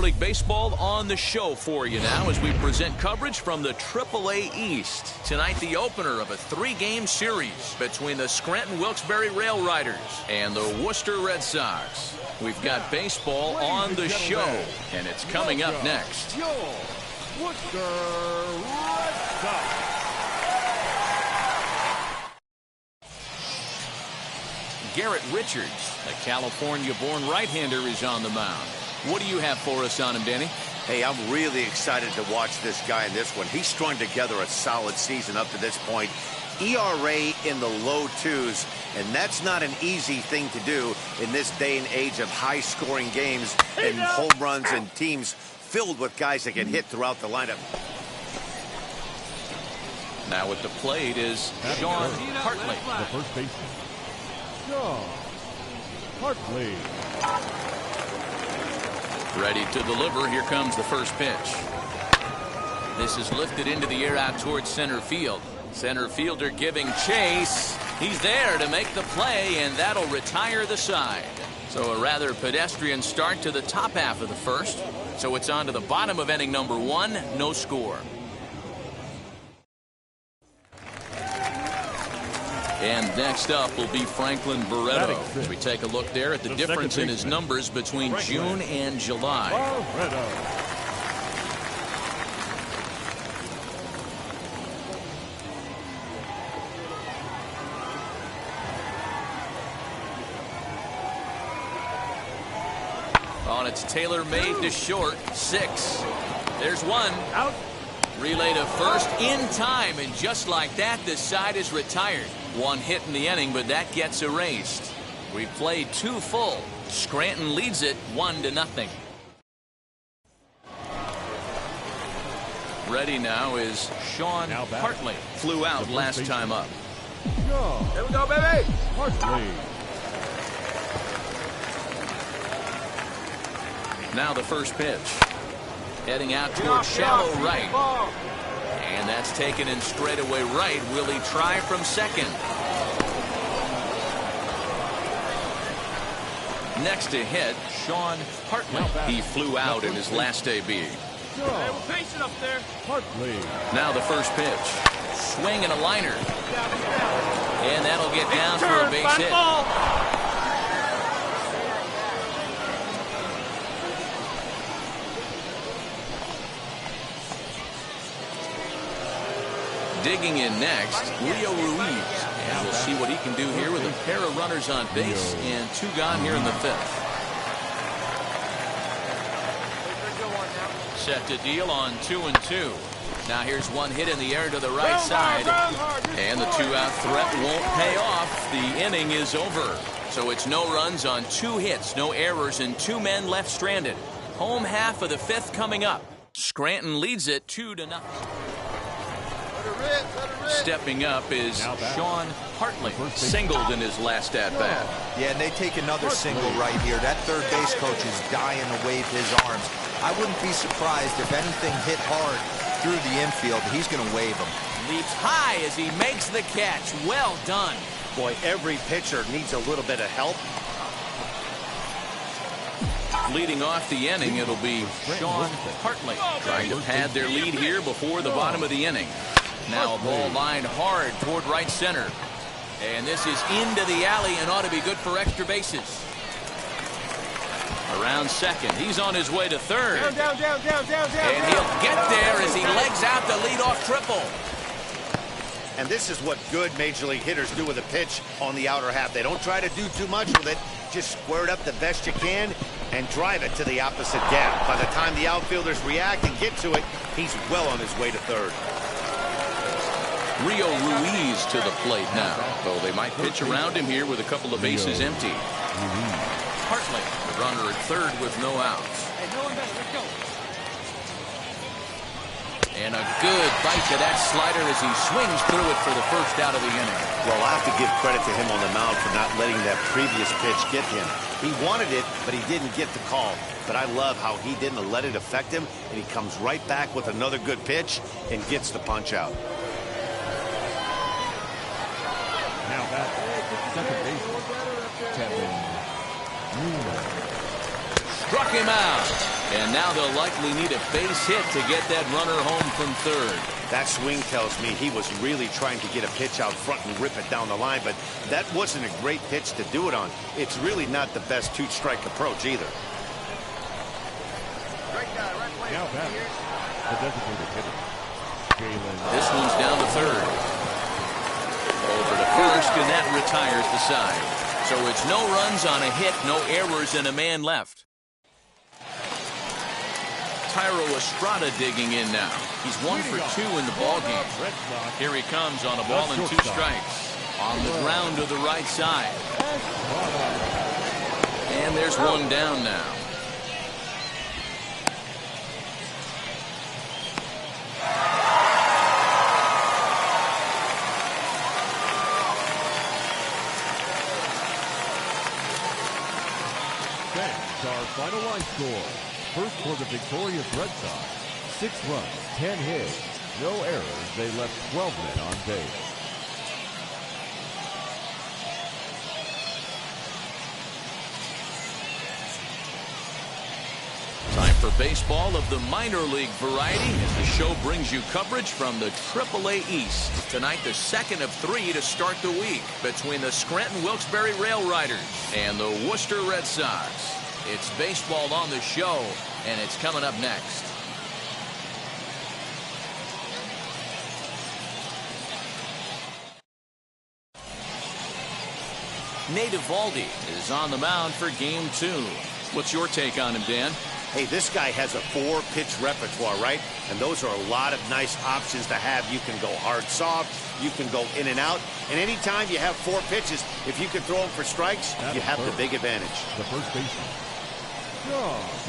League Baseball on the show for you now as we present coverage from the AAA East. Tonight, the opener of a 3-game series between the Scranton Wilkes-Barre Rail Riders and the Worcester Red Sox. We've got baseball on the show, and it's coming up next. Your Worcester Red Sox. Garrett Richards, a California-born right-hander, is on the mound. What do you have for us on him, Danny? Hey, I'm really excited to watch this guy in this one. He's strung together a solid season up to this point. ERA in the low 2s, and that's not an easy thing to do in this day and age of high-scoring games and home runs and teams filled with guys that can hit throughout the lineup. Now at the plate is Sean Hartley. The first baseman, Sean Hartley. Ready to deliver. Here comes the first pitch. This is lifted into the air out towards center field. Center fielder giving chase. He's there to make the play, and that'll retire the side. So a rather pedestrian start to the top half of the first. So it's on to the bottom of inning number 1. No score. And next up will be Franklin Barreto. As we take a look there at the difference in his numbers between June and July. On its tailor-made to short, 6. There's one. Out. Relay to first in time, and just like that, the side is retired. 1 hit in the inning, but that gets erased. We played 2 full. Scranton leads it 1-0. Ready now is Sean Hartley. Flew out last time up. Here we go, baby. Hartley. Now the first pitch. Heading out toward shallow right. And that's taken in straightaway right. Will he try from second? Next to hit, Sean Hartley. He flew out in his last AB. Patient up there. Hartley. Now the first pitch. Swing and a liner. And that'll get down for a base hit. Digging in next, Leo Ruiz. And we'll see what he can do here with a pair of runners on base and 2 gone here in the 5th. Set to deal on 2-2. Now here's one hit in the air to the right side. And the 2-out threat won't pay off. The inning is over. So it's no runs on 2 hits, no errors, and 2 men left stranded. Home half of the 5th coming up. Scranton leads it 2-0. Stepping up is Sean Hartley. Singled in his last at-bat. Yeah, and they take another single right here. That third base coach is dying to wave his arms. I wouldn't be surprised if anything hit hard through the infield. He's going to wave them. Leaps high as he makes the catch. Well done. Boy, every pitcher needs a little bit of help. Leading off the inning, it'll be Sean Hartley. Trying to pad their lead here before the bottom of the inning. Now a ball lined hard toward right center. And this is into the alley and ought to be good for extra bases. Around second. He's on his way to third. Down. And he'll get there as he legs out the leadoff triple. And this is what good major league hitters do with a pitch on the outer half. They don't try to do too much with it. Just square it up the best you can and drive it to the opposite gap. By the time the outfielders react and get to it, he's well on his way to third. Rio Ruiz to the plate now, though they might pitch around him here with a couple of bases empty. Hartley, the runner at third with no outs. And a good bite to that slider as he swings through it for the first out of the inning. Well, I have to give credit to him on the mound for not letting that previous pitch get him. He wanted it, but he didn't get the call. But I love how he didn't let it affect him, and he comes right back with another good pitch and gets the punch out. Now back, second baseman, Kevin Newman. struck him out. And now they'll likely need a base hit to get that runner home from third. That swing tells me he was really trying to get a pitch out front and rip it down the line, but that wasn't a great pitch to do it on. It's really not the best two-strike approach either. Now batting, the designated hitter, Jalen. This one's down to third. Over to first, and that retires the side. So it's no runs on a hit, no errors, and a man left. Tyro Estrada digging in now. He's 1 for 2 in the ballgame. Here he comes on a ball and 2 strikes. On the ground to the right side. And there's one down now. That's our final line score. First for the victorious Red Sox, 6 runs, 10 hits, no errors. They left 12 men on base. Time for baseball of the minor league variety as the show brings you coverage from the AAA East. Tonight, the second of 3 to start the week between the Scranton-Wilkes-Barre Rail Riders and the Worcester Red Sox. It's baseball on the show, and it's coming up next. Nate Eovaldi is on the mound for game 2. What's your take on him, Dan? Hey, this guy has a 4-pitch repertoire, right? And those are a lot of nice options to have. You can go hard, soft. You can go in and out. And anytime you have 4 pitches, if you can throw them for strikes, you have the big advantage. The first baseman.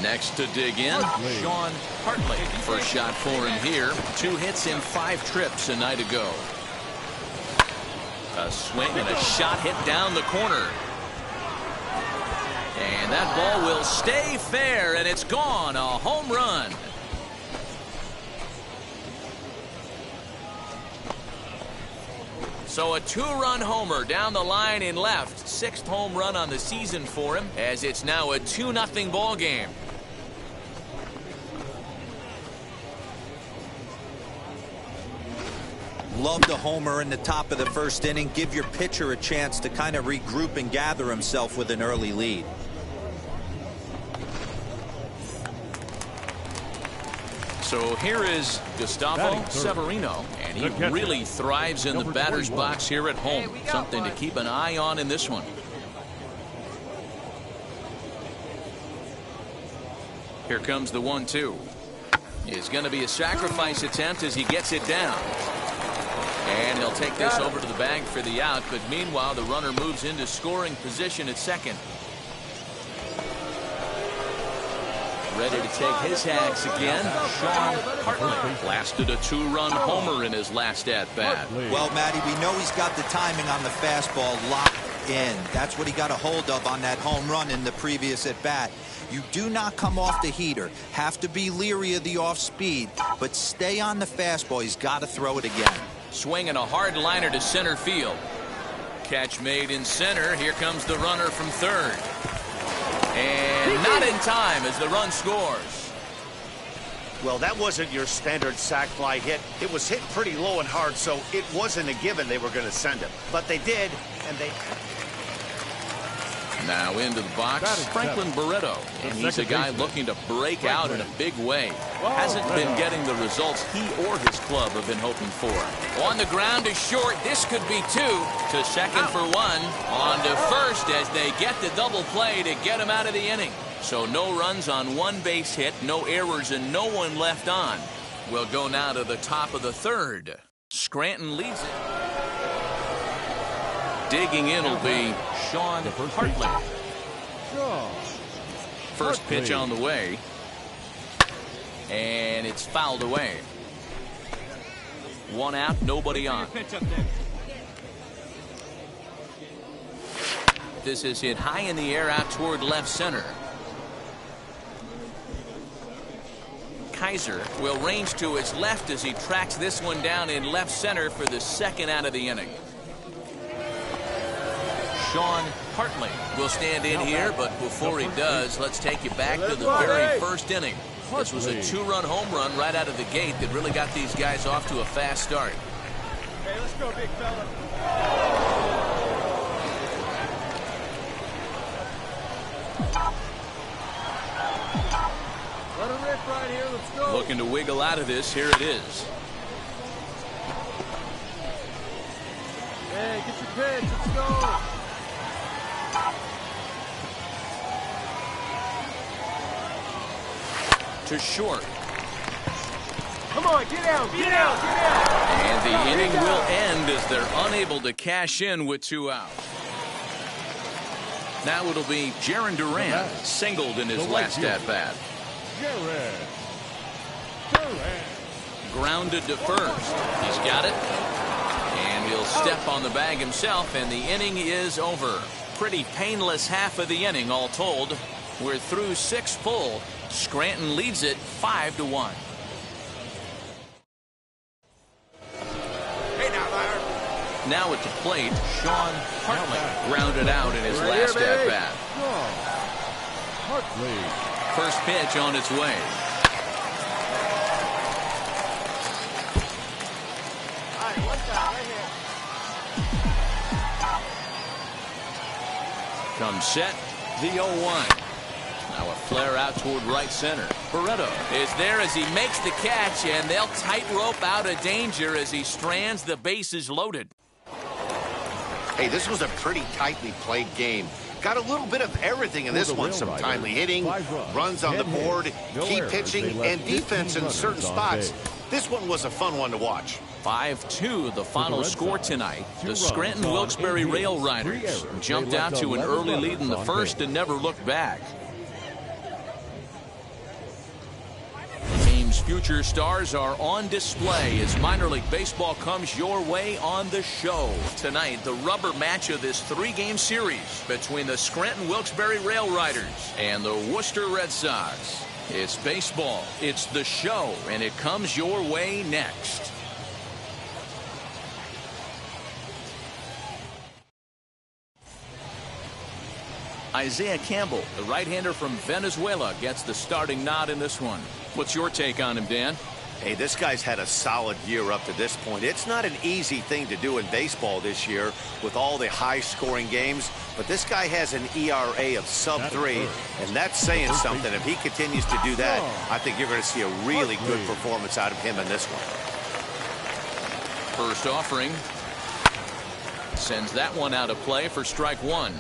Next to dig in, Sean Hartley. First shot for him here. 2 hits in 5 trips a night ago. A swing and a shot hit down the corner. And that ball will stay fair, and it's gone. A home run. So a 2-run homer down the line in left. 6th home run on the season for him, as it's now a 2-0 ball game. Love the homer in the top of the first inning. Give your pitcher a chance to kind of regroup and gather himself with an early lead. So here is Gustavo Severino, and he really thrives in the batter's box here at home. Something to keep an eye on in this one. Here comes the 1-2. It's going to be a sacrifice attempt as he gets it down. And he'll take this over to the bag for the out, but meanwhile the runner moves into scoring position at second. Ready to take his hacks again, Sean Hartley. Blasted a 2-run homer in his last at-bat. Well, Matty, we know he's got the timing on the fastball locked in. That's what he got a hold of on that home run in the previous at-bat. You do not come off the heater. Have to be leery of the off-speed, but stay on the fastball. He's got to throw it again. Swinging a hard liner to center field. Catch made in center. Here comes the runner from third. And not in time as the run scores. Well, that wasn't your standard sac fly hit. It was hit pretty low and hard, so it wasn't a given they were going to send him. But they did, and they... Now into the box, Franklin Barreto. And he's a guy looking to break out in a big way. Hasn't been getting the results he or his club have been hoping for. On the ground is short. This could be 2. To second for 1. On to first as they get the double play to get him out of the inning. So no runs on 1 base hit, no errors, and no one left on. We'll go now to the top of the 3rd. Scranton leads it. Digging in will be Sean Hartley. First pitch on the way. And it's fouled away. 1 out, nobody on. This is hit high in the air out toward left center. Kaiser will range to his left as he tracks this one down in left center for the 2nd out of the inning. Sean Hartley will stand in here, but before he does, let's take you back to the very first inning. This was a two-run home run right out of the gate that really got these guys off to a fast start. Hey, let's go, big fella. Let him rip right here. Let's go. Looking to wiggle out of this. Here it is. Hey, get your pitch. Let's go. To short. Come on, get out, get out, get out. And the inning will end as they're unable to cash in with 2 outs. Now it'll be Jaron Duran singled in his last at-bat. Grounded to first. He's got it. And he'll step on the bag himself, and the inning is over. Pretty painless half of the inning, all told. We're through 6 full. Scranton leads it 5-1. Now at the plate, Sean Hartley grounded out in his last at-bat. First pitch on its way. Comes set, the 0-1. Now a flare out toward right center. Barreto is there as he makes the catch, and they'll tightrope out of danger as he strands the bases loaded. Hey, this was a pretty tightly played game. Got a little bit of everything in this one. Some timely hitting, runs on the board, key pitching, and defense in certain spots. This one was a fun one to watch. 5-2 the final score tonight. The Scranton Wilkes-Barre Rail Riders jumped out to an early lead in the first and never looked back. Future stars are on display as minor league baseball comes your way on the show. Tonight, the rubber match of this 3-game series between the Scranton Wilkes-Barre Rail Riders and the Worcester Red Sox. It's baseball, it's the show, and it comes your way next. Isaiah Campbell, the right-hander from Venezuela, gets the starting nod in this one. What's your take on him, Dan? Hey, this guy's had a solid year up to this point. It's not an easy thing to do in baseball this year with all the high-scoring games, but this guy has an ERA of sub-3, and that's saying something. If he continues to do that, I think you're going to see a really good performance out of him in this one. First offering. Sends that one out of play for strike 1.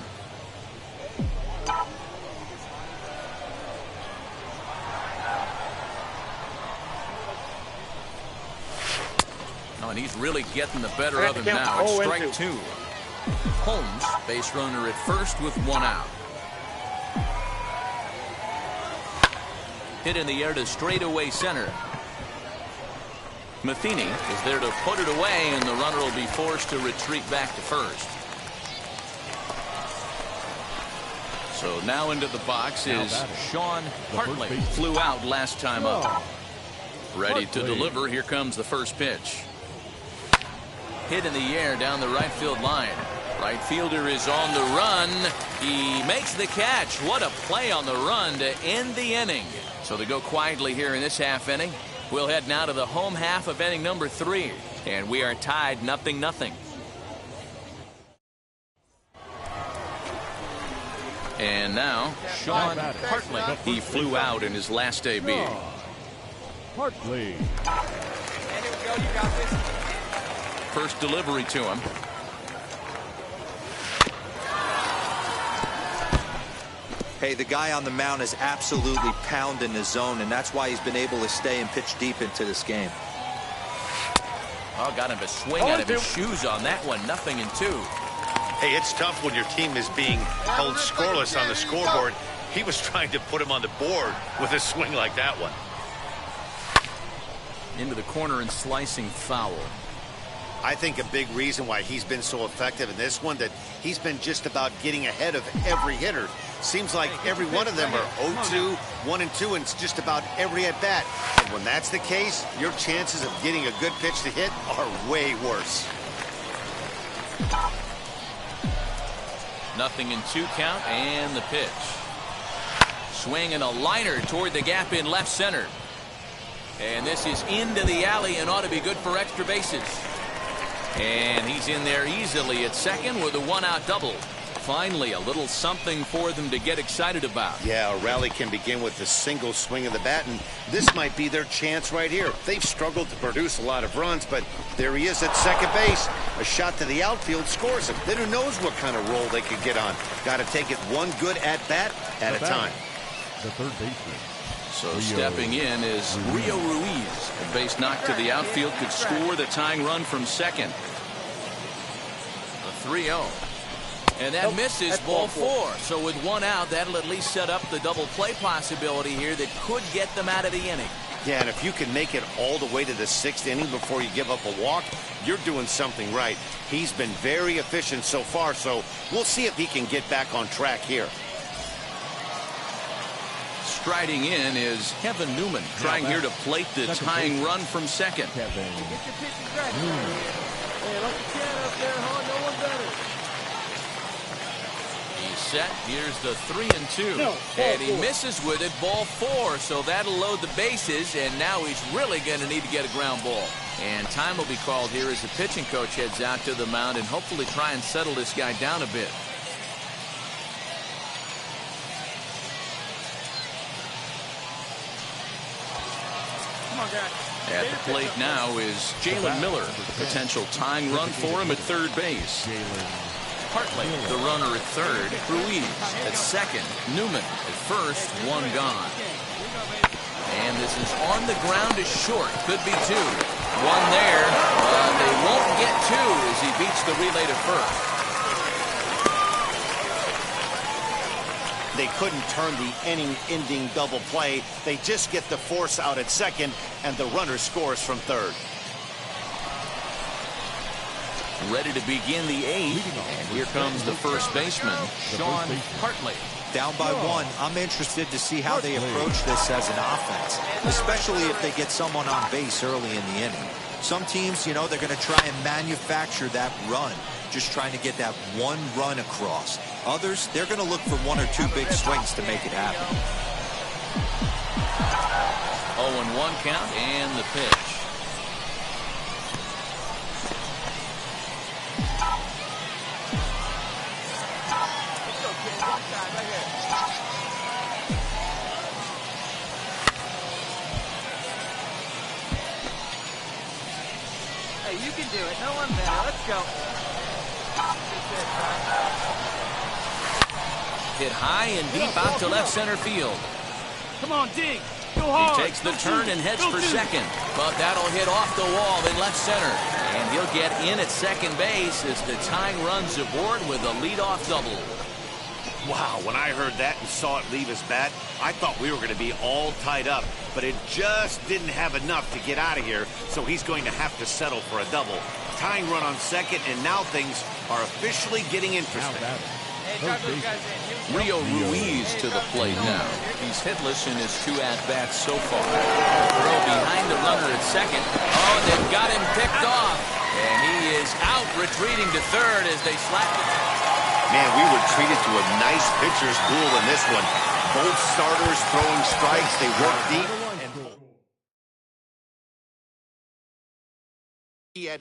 Oh, and he's really getting the better of him now. It's strike 2. Holmes, base runner at first with 1 out. Hit in the air to straightaway center. Matheny is there to put it away, and the runner will be forced to retreat back to first. So now into the box is Sean Hartley. Flew out last time up. Ready to deliver. Here comes the first pitch. Hit in the air down the right field line. Right fielder is on the run. He makes the catch. What a play on the run to end the inning. So they go quietly here in this half inning. We'll head now to the home half of inning number 3. And we are tied 0-0. And now, Sean Hartley. He flew out in his last AB. Hartley. First delivery to him. Hey, the guy on the mound is absolutely pounding the zone, and that's why he's been able to stay and pitch deep into this game. Oh, got him a swing out of his shoes on that one. 0-2. Hey, it's tough when your team is being held scoreless on the scoreboard. He was trying to put him on the board with a swing like that one. Into the corner and slicing foul. I think a big reason why he's been so effective in this one, that he's been just about getting ahead of every hitter. Seems like every one of them are 0-2, 1-2, and it's just about every at-bat. And when that's the case, your chances of getting a good pitch to hit are way worse. 0-2 count and the pitch. Swing and a liner toward the gap in left center. And this is into the alley and ought to be good for extra bases. And he's in there easily at second with a one-out double. Finally, a little something for them to get excited about. Yeah, a rally can begin with a single swing of the bat, and this might be their chance right here. They've struggled to produce a lot of runs, but there he is at second base. A shot to the outfield scores him. Then who knows what kind of roll they could get on. Got to take it one good at-bat at a time. The third baseman. So stepping in is Rio Ruiz. A base knock to the outfield could score the tying run from second. A 3-0. And that misses, ball 4. So with one out, that'll at least set up the double play possibility here that could get them out of the inning. Yeah, and if you can make it all the way to the 6th inning before you give up a walk, you're doing something right. He's been very efficient so far, so we'll see if he can get back on track here. Striding in is Kevin Newman, trying here to plate the tying run from second. Kevin Newman. Hey, let the cat up there, huh? No one better. He's set. Here's the 3-2. And he misses with it, ball 4. So that'll load the bases, and now he's really going to need to get a ground ball. And time will be called here as the pitching coach heads out to the mound and hopefully try and settle this guy down a bit. At the plate now is Jalen Miller. Potential tying run for him at third base. Hartley, the runner at third. Ruiz at second. Newman at first. One gone. And this is on the ground to short. Could be 2. One there. They won't get 2 as he beats the relay to first. They couldn't turn the inning-ending double play. They just get the force out at second, and the runner scores from third. Ready to begin the 8th, and here comes the first baseman, Sean Hartley. Down by 1. I'm interested to see how they approach this as an offense, especially if they get someone on base early in the inning. Some teams, you know, they're going to try and manufacture that run, just trying to get that one run across. Others, they're going to look for 1 or 2 big swings to make it happen. 0-1 count and the pitch. Hey, you can do it. No one better. Let's go. Hit high and deep out to left center field. Come on, dig. Go hard. He takes the turn and heads for second. But that'll hit off the wall in left center. And he'll get in at second base as the tying runs aboard with a leadoff double. Wow, when I heard that and saw it leave his bat, I thought we were going to be all tied up. But it just didn't have enough to get out of here, so he's going to have to settle for a double. Tying run on second, and now things are officially getting interesting. Rio Ruiz to the plate now. He's hitless in his 2 at-bats so far. Throw behind the runner at second. Oh, they've got him picked off. And he is out, retreating to third as they slap it. Man, we were treated to a nice pitcher's duel in this one. Both starters throwing strikes. They work deep. And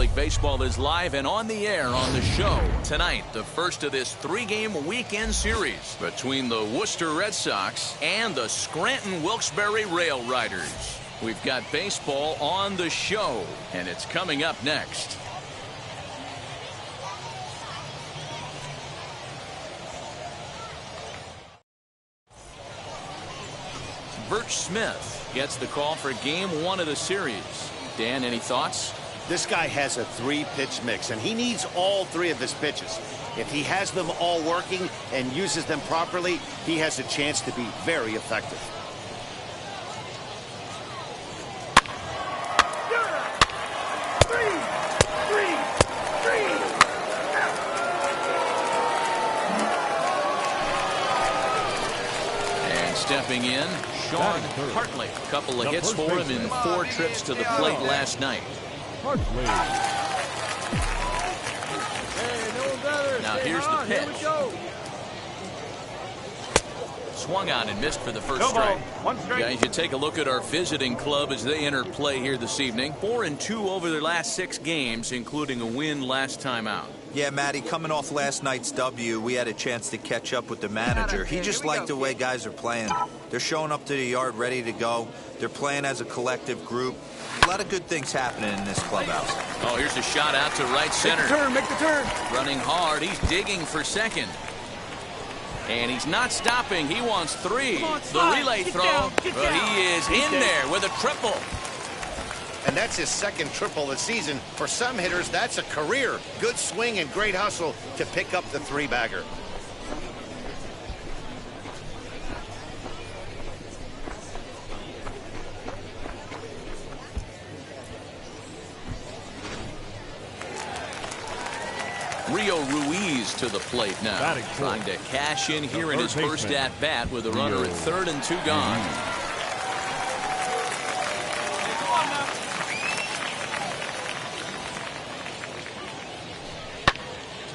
League Baseball is live and on the air on the show. Tonight, the first of this 3-game weekend series between the Worcester Red Sox and the Scranton Wilkes-Barre Rail Riders. We've got baseball on the show, and it's coming up next. Birch Smith gets the call for game 1 of the series. Dan, any thoughts? This guy has a 3-pitch mix, and he needs all 3 of his pitches. If he has them all working and uses them properly, he has a chance to be very effective. And stepping in, Sean Hartley. A couple of hits for him in 4 trips to the plate last night. Hartley. Now here's the pitch. Swung on and missed for the first strike. Guys, you take a look at our visiting club as they enter play here this evening. 4-2 over their last 6 games, including a win last time out. Yeah, Matty, coming off last night's W, we had a chance to catch up with the manager. He just liked the way guys are playing. They're showing up to the yard ready to go. They're playing as a collective group. A lot of good things happening in this clubhouse. Oh, here's a shot out to right center. Make the turn. Running hard. He's digging for second. And he's not stopping. He wants 3. The relay throw. But he is in there with a triple. And that's his 2nd triple this season. For some hitters, that's a career. Good swing and great hustle to pick up the 3-bagger. Rio Ruiz to the plate now. Trying to cash in here in his first at-bat with a runner at 3rd and 2 gone.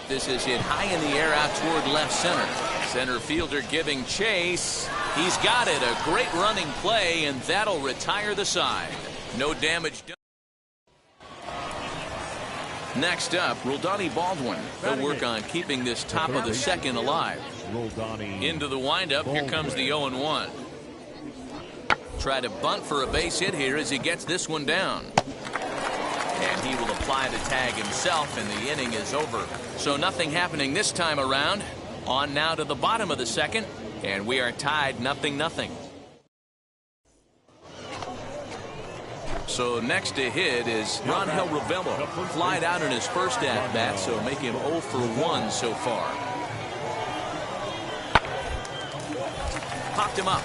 This is hit high in the air out toward left center. Center fielder giving chase. He's got it. A great running play, and that'll retire the side. No damage done. Next up, Roldani Baldwin. They'll work on keeping this top of the 2nd alive. Into the windup. Here comes the 0-1. Try to bunt for a base hit here as he gets this one down. And he will apply the tag himself, and the inning is over. So nothing happening this time around. On now to the bottom of the 2nd, and we are tied 0-0. So next to hit is Rangel Ravelo. Flied out in his first at-bat, so make him 0 for 1 so far. Popped him up.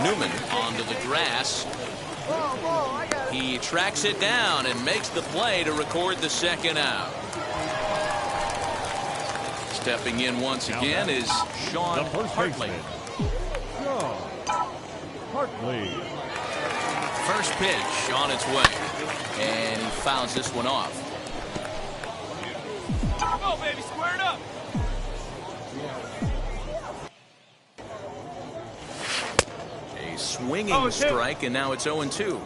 Newman onto the grass. He tracks it down and makes the play to record the 2nd out. Stepping in once again is Sean Hartley. Hartley. First pitch on its way. And he fouls this one off. Go, baby, square it up. A swinging strike, and now it's 0-2.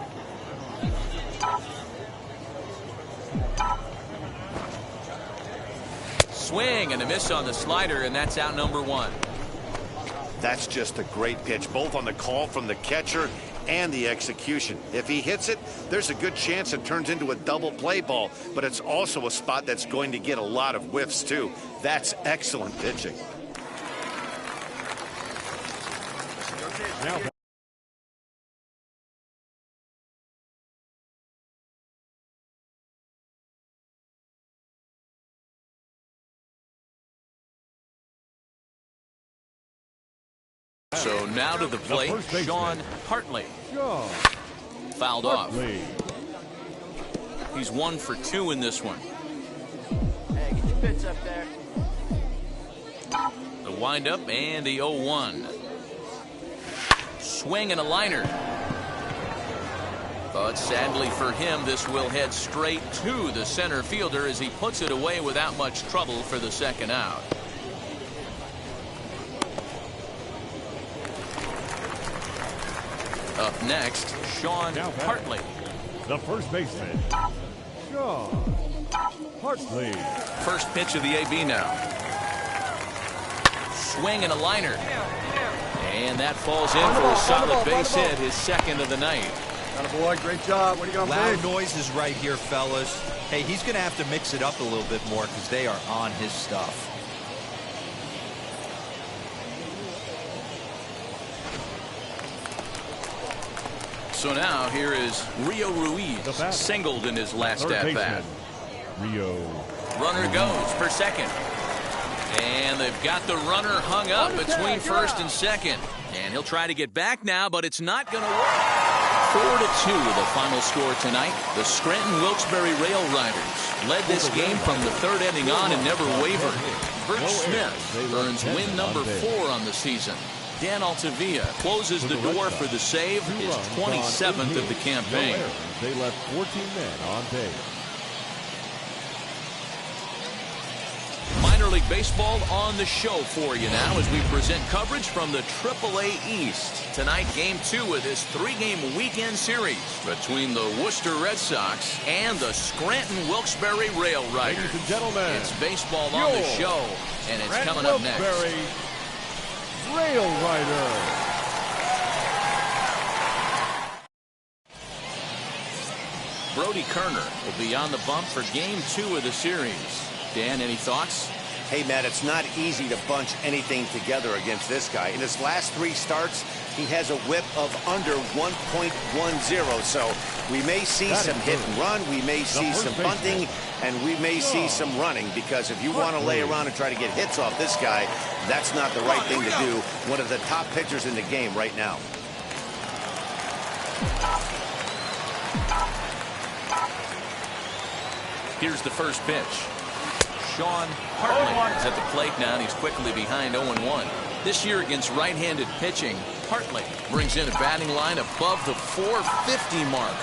Swing and a miss on the slider, and that's out number 1. That's just a great pitch, both on the call from the catcher and the execution. If he hits it, there's a good chance it turns into a double play ball, but it's also a spot that's going to get a lot of whiffs too. That's excellent pitching. So now to the plate, Sean Hartley. Fouled off. He's 1 for 2 in this one. Hey, get your pitch up there. The windup and the 0-1. Swing and a liner. But sadly for him, this will head straight to the center fielder as he puts it away without much trouble for the 2nd out. Up next, Sean Hartley. The first baseman, Sean Hartley. First pitch of the AB now. Swing and a liner. And that falls in for a solid base hit, his second of the night. Boy, great job. What are you going to Loud noises right here, fellas. Hey, he's going to have to mix it up a little bit more because they are on his stuff. So now here is Rio Ruiz, singled in his last at-bat. Rio. Runner goes for second. And they've got the runner hung up between first and second. And he'll try to get back now, but it's not going to work. 4-2 the final score tonight. The Scranton Wilkes-Barre Rail Riders led this game from the third inning on and never wavered. Bert Smith earns win number 4 on the season. Dan Altavilla closes the door for the save, his 27th of the campaign. They left 14 men on base. Minor League Baseball on the show for you now as we present coverage from the AAA East. Tonight, Game 2 of this 3-game weekend series between the Worcester Red Sox and the Scranton Wilkes-Barre Rail Riders. Ladies and gentlemen, it's baseball on the show, and it's coming up next. Rail Rider. Brody Kerner will be on the bump for Game 2 of the series. Dan, any thoughts? Hey, Matt, it's not easy to bunch anything together against this guy. In his last 3 starts, he has a whip of under 1.10. So we may see some hit and run, we may see some bunting, and we may see some running, because if you want to lay around and try to get hits off this guy, that's not the right thing to do. One of the top pitchers in the game right now. Here's the first pitch. Sean Hartley is at the plate now, and he's quickly behind 0-1. This year against right-handed pitching, Hartley brings in a batting line above the 450 mark.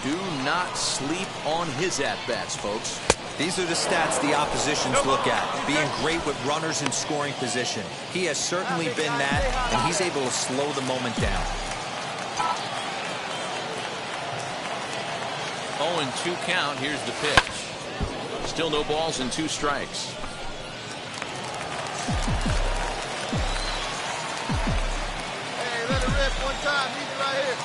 Do not sleep on his at-bats, folks. These are the stats the oppositions look at. Being great with runners in scoring position. He has certainly been that, and he's able to slow the moment down. 0-2 count. Here's the pitch. Still no balls and 2 strikes. Hey, let it rip one time. Leave it right here.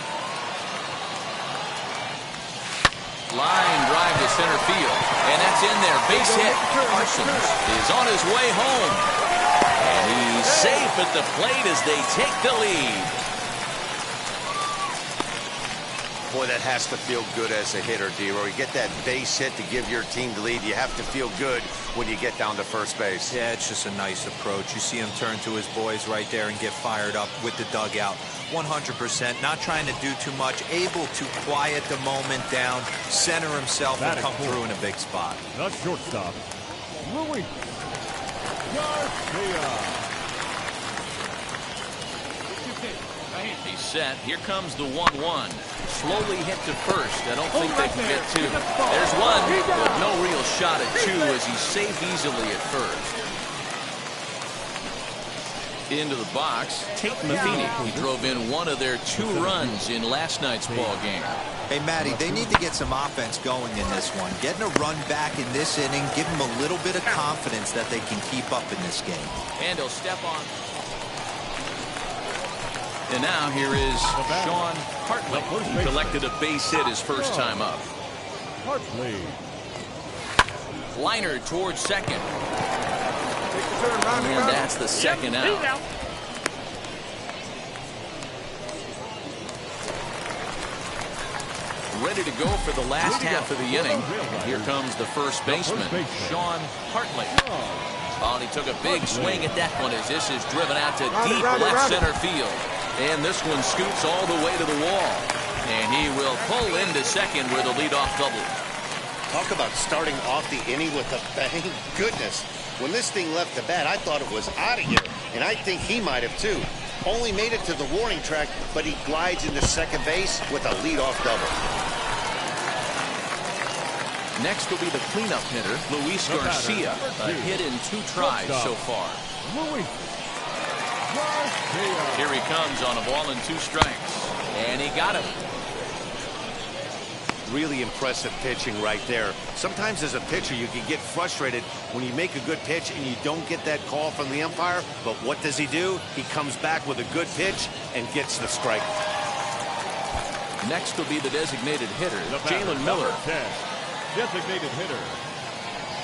Line drive to center field. And that's in there. Base hit. Parsons is on his way home. And he's safe at the plate as they take the lead. Boy, that has to feel good as a hitter, D-Roy. You get that base hit to give your team the lead. You have to feel good when you get down to first base. Yeah, it's just a nice approach. You see him turn to his boys right there and get fired up with the dugout. 100%, not trying to do too much, able to quiet the moment down, center himself, and come through in a big spot. The shortstop, Luis Garcia. He's set. Here comes the 1-1. Slowly hit to first. I don't think they can get 2. There's 1, but no real shot at 2 as he's safe easily at first. Into the box, Tate Matheny. He drove in 1 of their 2 runs in last night's ball game. Hey, Matty, they need to get some offense going in this one. Getting a run back in this inning, give them a little bit of confidence that they can keep up in this game. And he'll step on. And now here is Sean Hartley. He collected a base hit his first time up. Hartley. Liner towards second. And that's the second out. Ready to go for the last half of the inning. And here comes the first baseman, Sean Hartley. Oh, and he took a big swing at that one as this is driven out to deep left center field. And this one scoots all the way to the wall. And he will pull into second with a leadoff double. Talk about starting off the inning with a bang. Goodness, when this thing left the bat, I thought it was out of here. And I think he might have too. Only made it to the warning track, but he glides into second base with a leadoff double. Next will be the cleanup hitter, Luis Garcia. A hit in 2 tries so far. Luis. Here he comes on a ball and 2 strikes. And he got him. Really impressive pitching right there. Sometimes as a pitcher, you can get frustrated when you make a good pitch and you don't get that call from the umpire. But what does he do? He comes back with a good pitch and gets the strike. Next will be the designated hitter, The batter, Jalen Miller. number 10, designated hitter,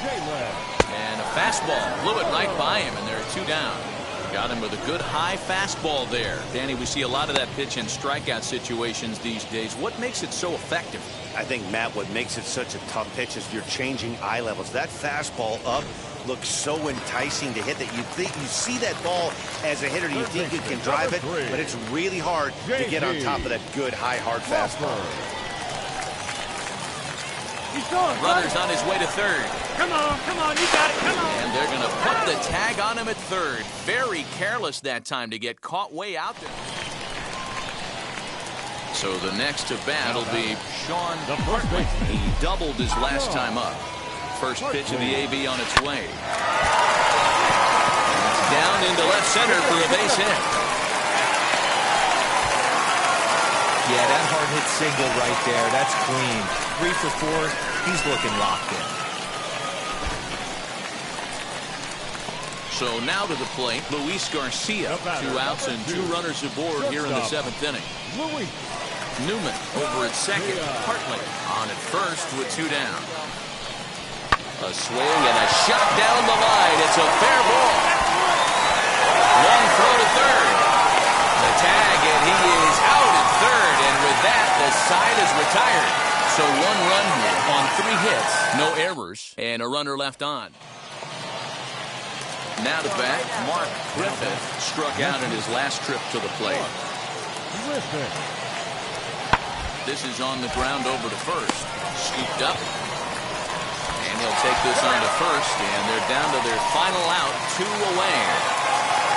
Jalen. And a fastball blew it right by him, and there are 2 down. Got him with a good high fastball there. Danny, we see a lot of that pitch in strikeout situations these days. What makes it so effective? I think, Matt, what makes it such a tough pitch is you're changing eye levels. That fastball up looks so enticing to hit that you think you see that ball as a hitter, you think you can drive it, but it's really hard to get on top of that good high hard fastball. He's going. Runner's on his way to third. Come on, you got it. Come on. And they're going to put the tag on him at third. Very careless that time to get caught way out there. So the next to bat will be Sean Hartley. He doubled his last time up. First pitch of the AB on its way. It's down into left center for a base hit. Yeah, that hard hit single right there. That's clean. 3 for 4. He's looking locked in. So now to the plate, Luis Garcia. 2 outs and 2 runners aboard here in the 7th inning. Newman over at second. Hartley on at first with 2 down. A swing and a shot down the line. It's a fair ball. Long throw to third. The tag, and he is out at third. And with that, the side is retired. So 1 run here on 3 hits. No errors. And a runner left on. Now to bat, Mark Griffith struck out in his last trip to the plate. This is on the ground over to first. Scooped up. And he'll take this on to first, and they're down to their final out, 2 away.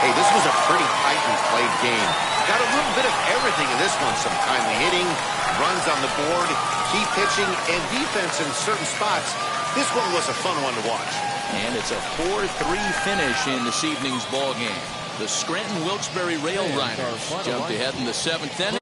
Hey, this was a pretty tightly played game. Got a little bit of everything in this one. Some timely hitting, runs on the board, key pitching, and defense in certain spots. This one was a fun one to watch. And it's a 4-3 finish in this evening's ball game. The Scranton Wilkes-Barre Rail Riders jumped ahead in the 7th inning.